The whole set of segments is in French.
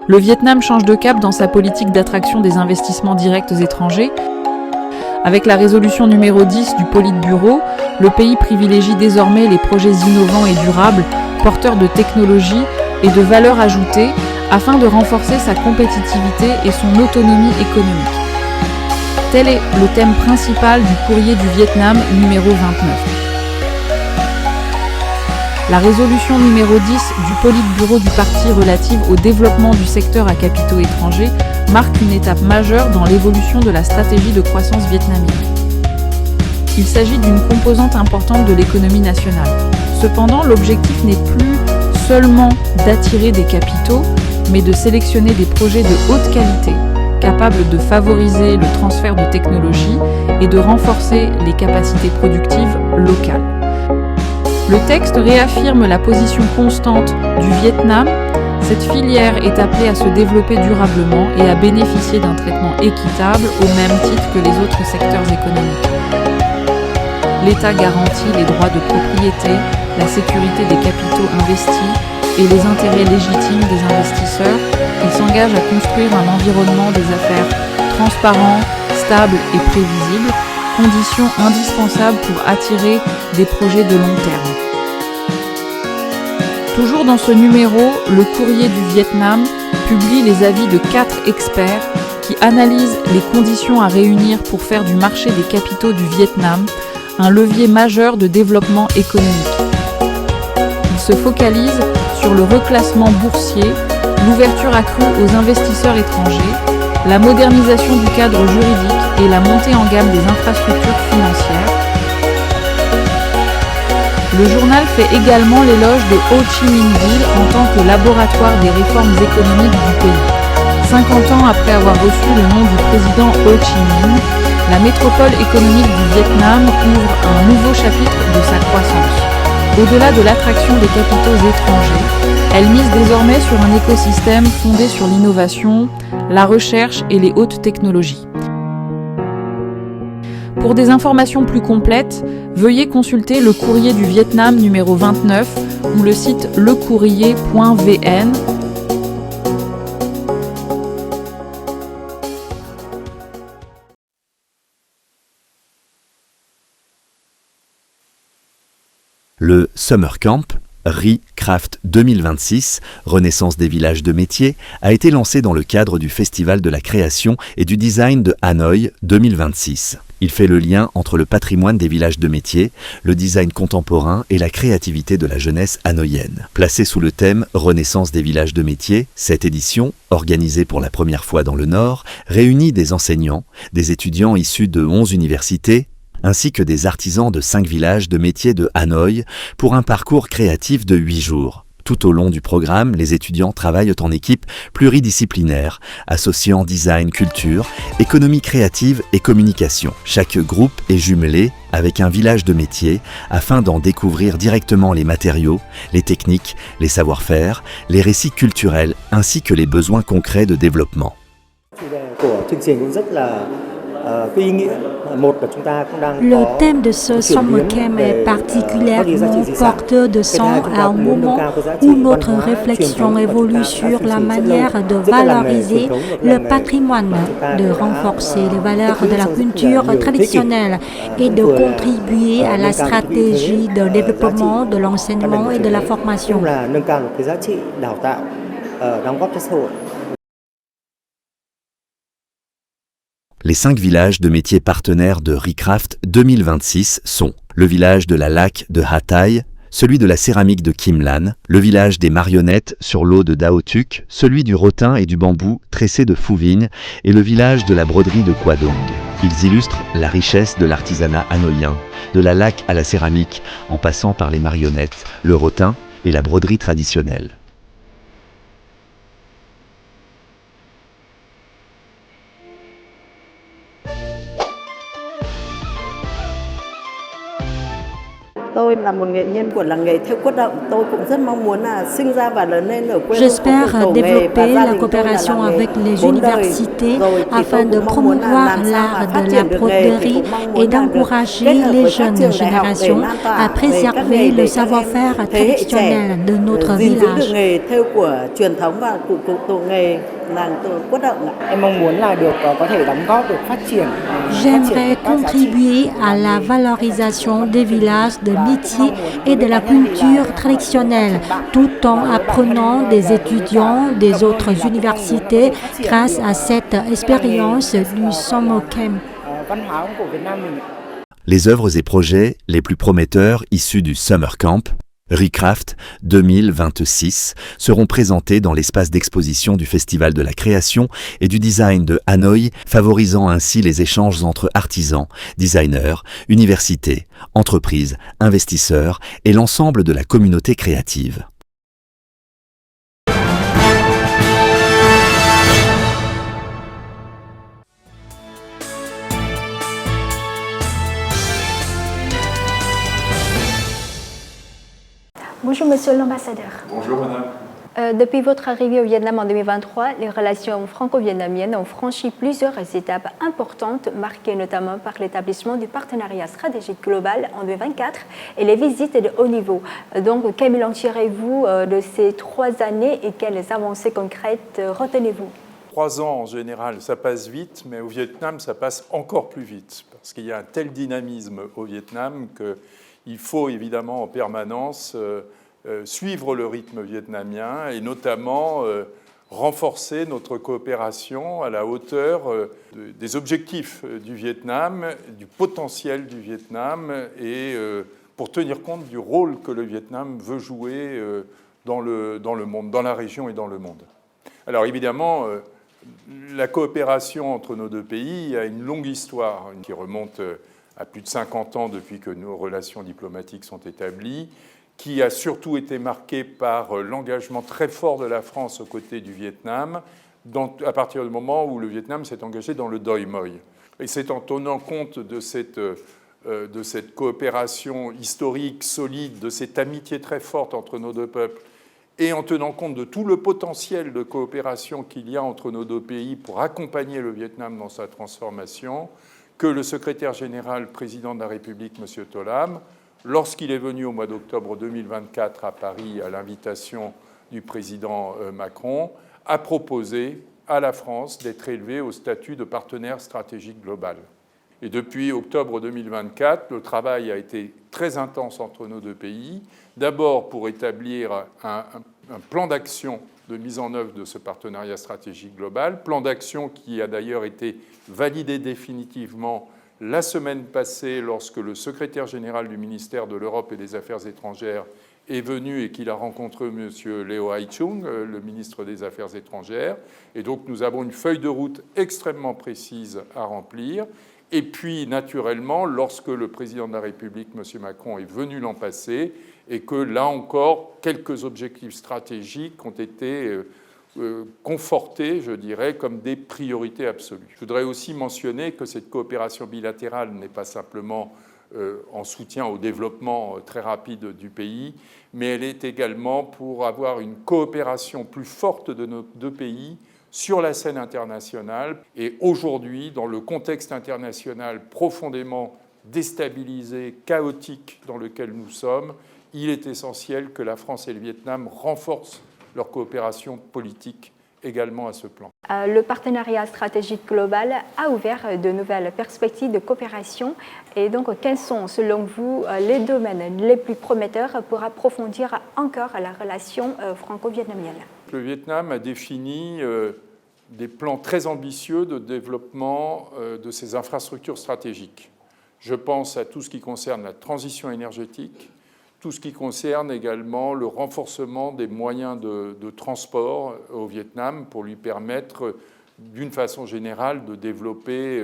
Le Vietnam change de cap dans sa politique d'attraction des investissements directs étrangers. Avec la résolution numéro 10 du Politburo, le pays privilégie désormais les projets innovants et durables, porteurs de technologies et de valeur ajoutée, afin de renforcer sa compétitivité et son autonomie économique. Tel est le thème principal du courrier du Vietnam numéro 29. La résolution numéro 10 du Politburo du Parti relative au développement du secteur à capitaux étrangers marque une étape majeure dans l'évolution de la stratégie de croissance vietnamienne. Il s'agit d'une composante importante de l'économie nationale. Cependant, l'objectif n'est plus seulement d'attirer des capitaux, mais de sélectionner des projets de haute qualité, capables de favoriser le transfert de technologies et de renforcer les capacités productives locales. Le texte réaffirme la position constante du Vietnam. Cette filière est appelée à se développer durablement et à bénéficier d'un traitement équitable au même titre que les autres secteurs économiques. L'État garantit les droits de propriété, la sécurité des capitaux investis et les intérêts légitimes des investisseurs. Il s'engage à construire un environnement des affaires transparent, stable et prévisible, condition indispensable pour attirer des projets de long terme. Toujours dans ce numéro, le courrier du Vietnam publie les avis de 4 experts qui analysent les conditions à réunir pour faire du marché des capitaux du Vietnam un levier majeur de développement économique. Ils se focalisent sur le reclassement boursier, l'ouverture accrue aux investisseurs étrangers, la modernisation du cadre juridique et la montée en gamme des infrastructures financières. Le journal fait également l'éloge de Ho Chi Minh Ville en tant que laboratoire des réformes économiques du pays. 50 ans après avoir reçu le nom du président Ho Chi Minh, la métropole économique du Vietnam ouvre un nouveau chapitre de sa croissance. Au-delà de l'attraction des capitaux étrangers, elle mise désormais sur un écosystème fondé sur l'innovation, la recherche et les hautes technologies. Pour des informations plus complètes, veuillez consulter le courrier du Vietnam numéro 29 ou le site lecourrier.vn. Le Summer Camp, ReCraft 2026, Renaissance des villages de métiers, a été lancé dans le cadre du Festival de la création et du design de Hanoï 2026. Il fait le lien entre le patrimoine des villages de métiers, le design contemporain et la créativité de la jeunesse hanoïenne. Placée sous le thème Renaissance des villages de métiers, cette édition, organisée pour la première fois dans le Nord, réunit des enseignants, des étudiants issus de 11 universités, ainsi que des artisans de 5 villages de métiers de Hanoï pour un parcours créatif de 8 jours. Tout au long du programme, les étudiants travaillent en équipe pluridisciplinaire, associant design, culture, économie créative et communication. Chaque groupe est jumelé avec un village de métier afin d'en découvrir directement les matériaux, les techniques, les savoir-faire, les récits culturels ainsi que les besoins concrets de développement. Le thème de ce Summer Camp est particulièrement porteur de sens à un moment où notre réflexion évolue sur la manière de valoriser le patrimoine, de renforcer les valeurs de la culture traditionnelle et de contribuer à la stratégie de développement de l'enseignement et de la formation. Les 5 villages de métiers partenaires de ReCraft 2026 sont le village de la laque de Hatay, celui de la céramique de Kim Lan, le village des marionnettes sur l'eau de Dao Thuc, celui du rotin et du bambou tressé de Phu Vinh et le village de la broderie de Qua Dong. Ils illustrent la richesse de l'artisanat hanoïen, de la laque à la céramique, en passant par les marionnettes, le rotin et la broderie traditionnelle. Tôi J'espère développer la coopération avec les universités afin de promouvoir l'art de la broderie et d'encourager les jeunes générations à préserver le savoir-faire traditionnel de notre village. J'aimerais contribuer à la valorisation des villages de métiers et de la culture traditionnelle, tout en apprenant des étudiants des autres universités grâce à cette expérience du Summer Camp. Les œuvres et projets les plus prometteurs issus du Summer Camp, ReCraft 2026, seront présentés dans l'espace d'exposition du Festival de la création et du design de Hanoï, favorisant ainsi les échanges entre artisans, designers, universités, entreprises, investisseurs et l'ensemble de la communauté créative. Bonjour Monsieur l'ambassadeur. Bonjour Madame. Depuis votre arrivée au Vietnam en 2023, les relations franco-vietnamiennes ont franchi plusieurs étapes importantes, marquées notamment par l'établissement du partenariat stratégique global en 2024 et les visites de haut niveau. Donc, quel bilan tirez-vous de ces 3 années et quelles avancées concrètes retenez-vous? 3 ans en général, ça passe vite, mais au Vietnam, ça passe encore plus vite, parce qu'il y a un tel dynamisme au Vietnam qu'il faut évidemment en permanence suivre le rythme vietnamien et notamment renforcer notre coopération à la hauteur des objectifs du Vietnam, du potentiel du Vietnam et pour tenir compte du rôle que le Vietnam veut jouer dans le monde, dans la région et dans le monde. Alors évidemment, la coopération entre nos 2 pays a une longue histoire qui remonte à plus de 50 ans depuis que nos relations diplomatiques sont établies, qui a surtout été marquée par l'engagement très fort de la France aux côtés du Vietnam, à partir du moment où le Vietnam s'est engagé dans le Doi Moi. Et c'est en tenant compte de cette coopération historique, solide, de cette amitié très forte entre nos 2 peuples, et en tenant compte de tout le potentiel de coopération qu'il y a entre nos 2 pays pour accompagner le Vietnam dans sa transformation, que le secrétaire général président de la République, M. Tholam, lorsqu'il est venu au mois d'octobre 2024 à Paris à l'invitation du président Macron, a proposé à la France d'être élevé au statut de partenaire stratégique global. Et depuis octobre 2024, le travail a été très intense entre nos 2 pays, d'abord pour établir un plan d'action de mise en œuvre de ce partenariat stratégique global, plan d'action qui a d'ailleurs été validé définitivement la semaine passée lorsque le secrétaire général du ministère de l'Europe et des Affaires étrangères est venu et qu'il a rencontré M. Leo Hai-chung, le ministre des Affaires étrangères. Et donc nous avons une feuille de route extrêmement précise à remplir. Et puis, naturellement, lorsque le président de la République, M. Macron, est venu l'an passé, et que, là encore, quelques objectifs stratégiques ont été confortés, je dirais, comme des priorités absolues. Je voudrais aussi mentionner que cette coopération bilatérale n'est pas simplement en soutien au développement très rapide du pays, mais elle est également pour avoir une coopération plus forte de nos 2 pays sur la scène internationale. Et aujourd'hui, dans le contexte international profondément déstabilisé, chaotique dans lequel nous sommes, il est essentiel que la France et le Vietnam renforcent leur coopération politique également à ce plan. Le partenariat stratégique global a ouvert de nouvelles perspectives de coopération. Et donc, quels sont, selon vous, les domaines les plus prometteurs pour approfondir encore la relation franco-vietnamienne? Le Vietnam a défini des plans très ambitieux de développement de ses infrastructures stratégiques. Je pense à tout ce qui concerne la transition énergétique, tout ce qui concerne également le renforcement des moyens de transport au Vietnam pour lui permettre, d'une façon générale, de développer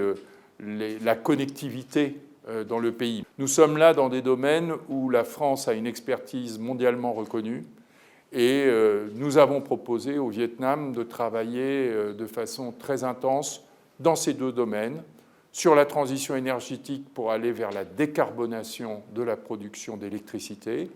la connectivité dans le pays. Nous sommes là dans des domaines où la France a une expertise mondialement reconnue et nous avons proposé au Vietnam de travailler de façon très intense dans ces 2 domaines, sur la transition énergétique pour aller vers la décarbonation de la production d'électricité,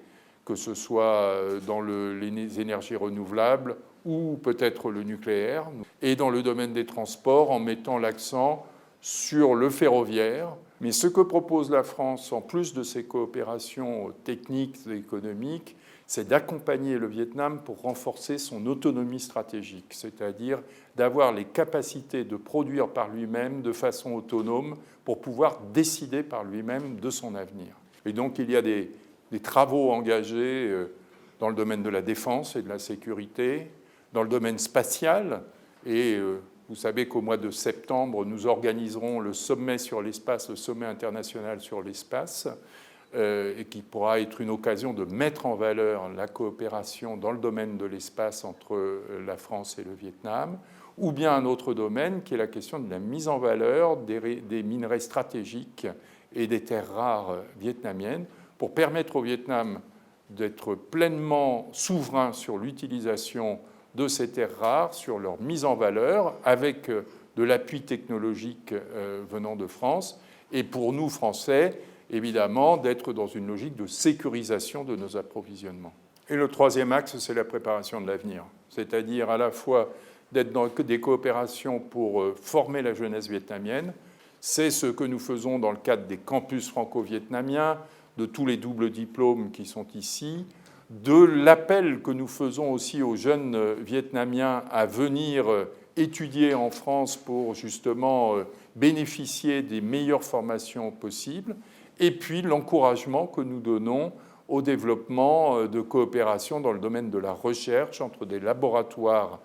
que ce soit dans les énergies renouvelables ou peut-être le nucléaire, et dans le domaine des transports en mettant l'accent sur le ferroviaire. Mais ce que propose la France, en plus de ces coopérations techniques et économiques, c'est d'accompagner le Vietnam pour renforcer son autonomie stratégique, c'est-à-dire d'avoir les capacités de produire par lui-même de façon autonome pour pouvoir décider par lui-même de son avenir. Et donc il y a des travaux engagés dans le domaine de la défense et de la sécurité, dans le domaine spatial, et vous savez qu'au mois de septembre, nous organiserons le sommet sur l'espace, le sommet international sur l'espace, et qui pourra être une occasion de mettre en valeur la coopération dans le domaine de l'espace entre la France et le Vietnam, ou bien un autre domaine qui est la question de la mise en valeur des minerais stratégiques et des terres rares vietnamiennes pour permettre au Vietnam d'être pleinement souverain sur l'utilisation de ces terres rares, sur leur mise en valeur, avec de l'appui technologique venant de France, et pour nous, Français, évidemment, d'être dans une logique de sécurisation de nos approvisionnements. Et le troisième axe, c'est la préparation de l'avenir, c'est-à-dire à la fois d'être dans des coopérations pour former la jeunesse vietnamienne. C'est ce que nous faisons dans le cadre des campus franco-vietnamiens, de tous les doubles diplômes qui sont ici, de l'appel que nous faisons aussi aux jeunes Vietnamiens à venir étudier en France pour justement bénéficier des meilleures formations possibles, et puis l'encouragement que nous donnons au développement de coopération dans le domaine de la recherche entre des laboratoires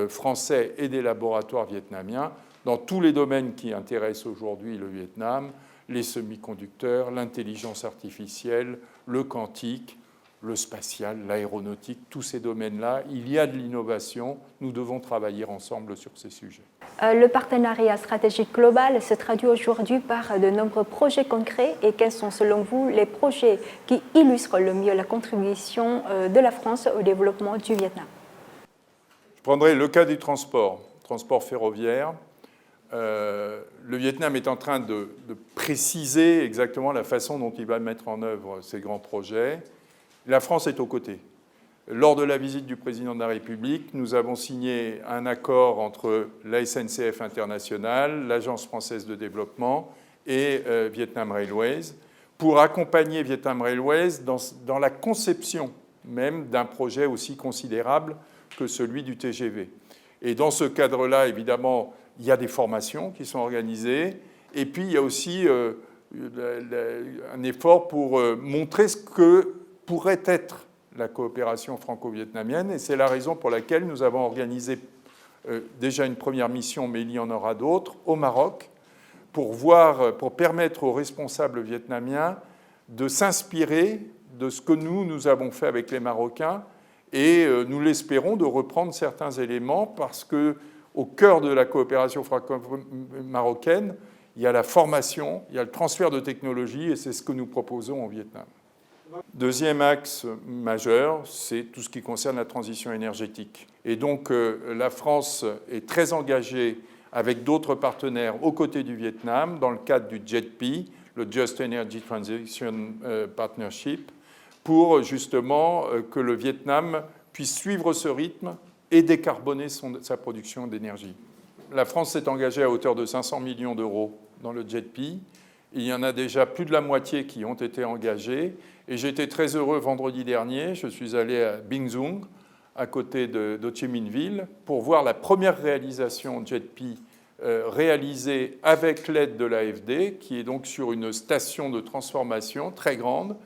français et des laboratoires vietnamiens dans tous les domaines qui intéressent aujourd'hui le Vietnam, les semi-conducteurs, l'intelligence artificielle, le quantique, le spatial, l'aéronautique, tous ces domaines-là. Il y a de l'innovation, nous devons travailler ensemble sur ces sujets. Le partenariat stratégique global se traduit aujourd'hui par de nombreux projets concrets. Et quels sont selon vous les projets qui illustrent le mieux la contribution de la France au développement du Vietnam? Je prendrai le cas du transport ferroviaire. Le Vietnam est en train de préciser exactement la façon dont il va mettre en œuvre ces grands projets. La France est aux côtés. Lors de la visite du président de la République, nous avons signé un accord entre la SNCF International, l'Agence française de développement et Vietnam Railways pour accompagner Vietnam Railways dans la conception même d'un projet aussi considérable que celui du TGV. Et dans ce cadre-là, évidemment, il y a des formations qui sont organisées et puis il y a aussi un effort pour montrer ce que pourrait être la coopération franco-vietnamienne, et c'est la raison pour laquelle nous avons organisé déjà une première mission, mais il y en aura d'autres, au Maroc, pour permettre aux responsables vietnamiens de s'inspirer de ce que nous avons fait avec les Marocains, et nous l'espérons de reprendre certains éléments, parce qu'au cœur de la coopération franco-marocaine, il y a la formation, il y a le transfert de technologie, et c'est ce que nous proposons au Vietnam. Deuxième axe majeur, c'est tout ce qui concerne la transition énergétique. Et donc la France est très engagée avec d'autres partenaires aux côtés du Vietnam dans le cadre du JETP, le Just Energy Transition Partnership, pour justement que le Vietnam puisse suivre ce rythme et décarboner sa production d'énergie. La France s'est engagée à hauteur de 500 millions d'euros dans le JETP. Il y en a déjà plus de la moitié qui ont été engagés. Et j'étais très heureux vendredi dernier. Je suis allé à Binh Duong, à côté d'Ho Chi Minh Ville, pour voir la première réalisation JETP réalisée avec l'aide de l'AFD, qui est donc sur une station de transformation très grande,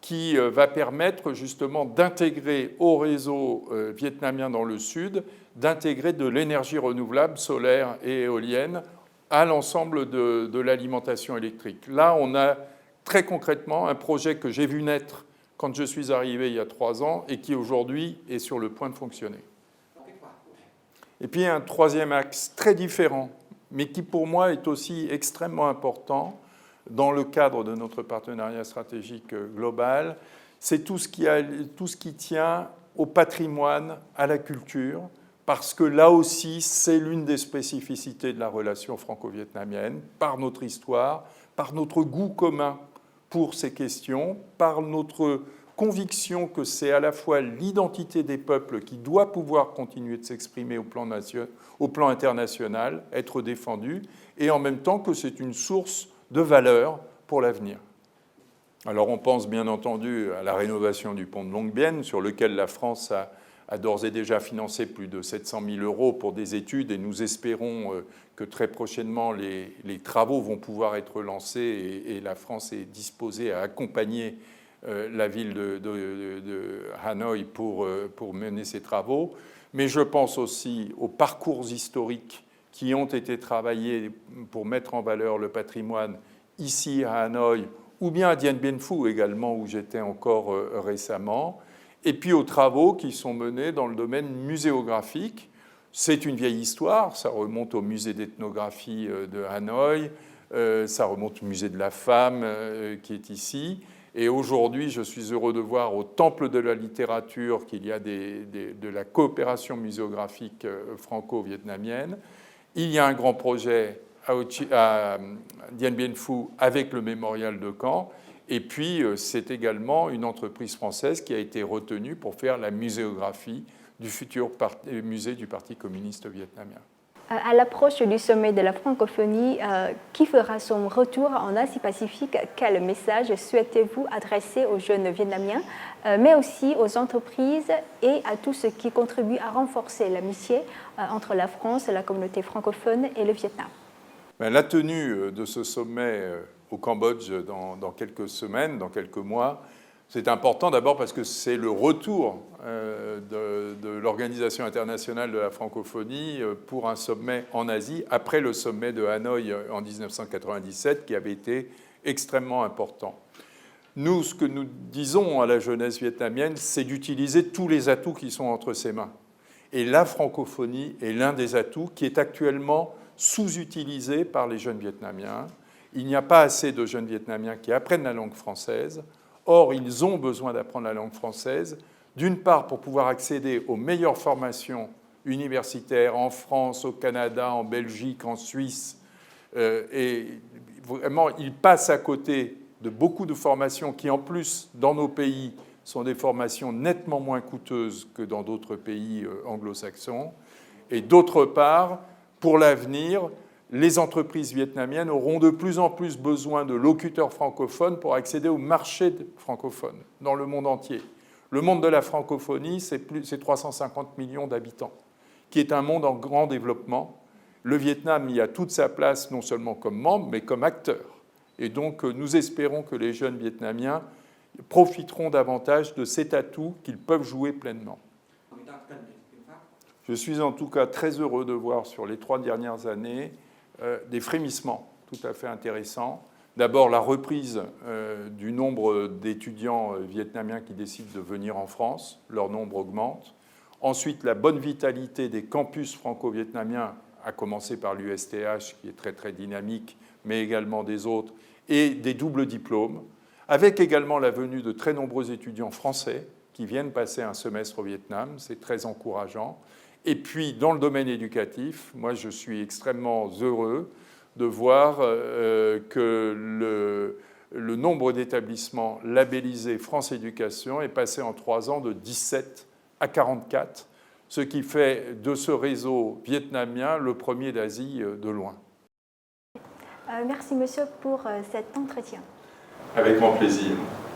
qui va permettre justement d'intégrer au réseau vietnamien dans le sud, d'intégrer de l'énergie renouvelable, solaire et éolienne, à l'ensemble de l'alimentation électrique. Là, on a très concrètement un projet que j'ai vu naître quand je suis arrivé il y a 3 ans et qui aujourd'hui est sur le point de fonctionner. Et puis un troisième axe très différent, mais qui pour moi est aussi extrêmement important dans le cadre de notre partenariat stratégique global, c'est tout ce qui tient au patrimoine, à la culture, parce que là aussi, c'est l'une des spécificités de la relation franco-vietnamienne, par notre histoire, par notre goût commun pour ces questions, par notre conviction que c'est à la fois l'identité des peuples qui doit pouvoir continuer de s'exprimer au plan international, être défendue, et en même temps que c'est une source de valeur pour l'avenir. Alors on pense bien entendu à la rénovation du pont de Long Bien, sur lequel la France a d'ores et déjà financé plus de 700 000 € pour des études, et nous espérons que très prochainement les travaux vont pouvoir être lancés et la France est disposée à accompagner la ville de Hanoï pour mener ces travaux. Mais je pense aussi aux parcours historiques qui ont été travaillés pour mettre en valeur le patrimoine ici à Hanoï, ou bien à Dien Bien Phu également, où j'étais encore récemment, et puis aux travaux qui sont menés dans le domaine muséographique. C'est une vieille histoire, ça remonte au musée d'ethnographie de Hanoï, ça remonte au musée de la femme qui est ici, et aujourd'hui je suis heureux de voir au Temple de la littérature qu'il y a de la coopération muséographique franco-vietnamienne. Il y a un grand projet à Dien Bien Phu avec le mémorial de Caen. Et puis, c'est également une entreprise française qui a été retenue pour faire la muséographie du futur musée du Parti communiste vietnamien. À l'approche du sommet de la francophonie qui fera son retour en Asie-Pacifique, quel message souhaitez-vous adresser aux jeunes Vietnamiens, mais aussi aux entreprises et à tous ceux qui contribuent à renforcer l'amitié entre la France, la communauté francophone et le Vietnam? La tenue de ce sommet au Cambodge dans quelques semaines, dans quelques mois, c'est important d'abord parce que c'est le retour de l'Organisation internationale de la francophonie pour un sommet en Asie, après le sommet de Hanoï en 1997, qui avait été extrêmement important. Nous, ce que nous disons à la jeunesse vietnamienne, c'est d'utiliser tous les atouts qui sont entre ses mains. Et la francophonie est l'un des atouts qui est actuellement sous-utilisé par les jeunes Vietnamiens. Il n'y a pas assez de jeunes Vietnamiens qui apprennent la langue française. Or, ils ont besoin d'apprendre la langue française, d'une part pour pouvoir accéder aux meilleures formations universitaires en France, au Canada, en Belgique, en Suisse. Et vraiment, ils passent à côté de beaucoup de formations qui, en plus, dans nos pays, sont des formations nettement moins coûteuses que dans d'autres pays anglo-saxons. Et d'autre part, pour l'avenir, les entreprises vietnamiennes auront de plus en plus besoin de locuteurs francophones pour accéder au marché francophone dans le monde entier. Le monde de la francophonie, c'est 350 millions d'habitants, qui est un monde en grand développement. Le Vietnam y a toute sa place, non seulement comme membre, mais comme acteur. Et donc, nous espérons que les jeunes Vietnamiens profiteront davantage de cet atout qu'ils peuvent jouer pleinement. Je suis en tout cas très heureux de voir sur les 3 dernières années des frémissements tout à fait intéressants. D'abord, la reprise du nombre d'étudiants vietnamiens qui décident de venir en France. Leur nombre augmente. Ensuite, la bonne vitalité des campus franco-vietnamiens, à commencer par l'USTH, qui est très, très dynamique, mais également des autres, et des doubles diplômes, avec également la venue de très nombreux étudiants français qui viennent passer un semestre au Vietnam. C'est très encourageant. Et puis, dans le domaine éducatif, moi, je suis extrêmement heureux de voir que le nombre d'établissements labellisés France Éducation est passé en 3 ans de 17 à 44, ce qui fait de ce réseau vietnamien le premier d'Asie de loin. Merci, monsieur, pour cet entretien. Avec grand plaisir.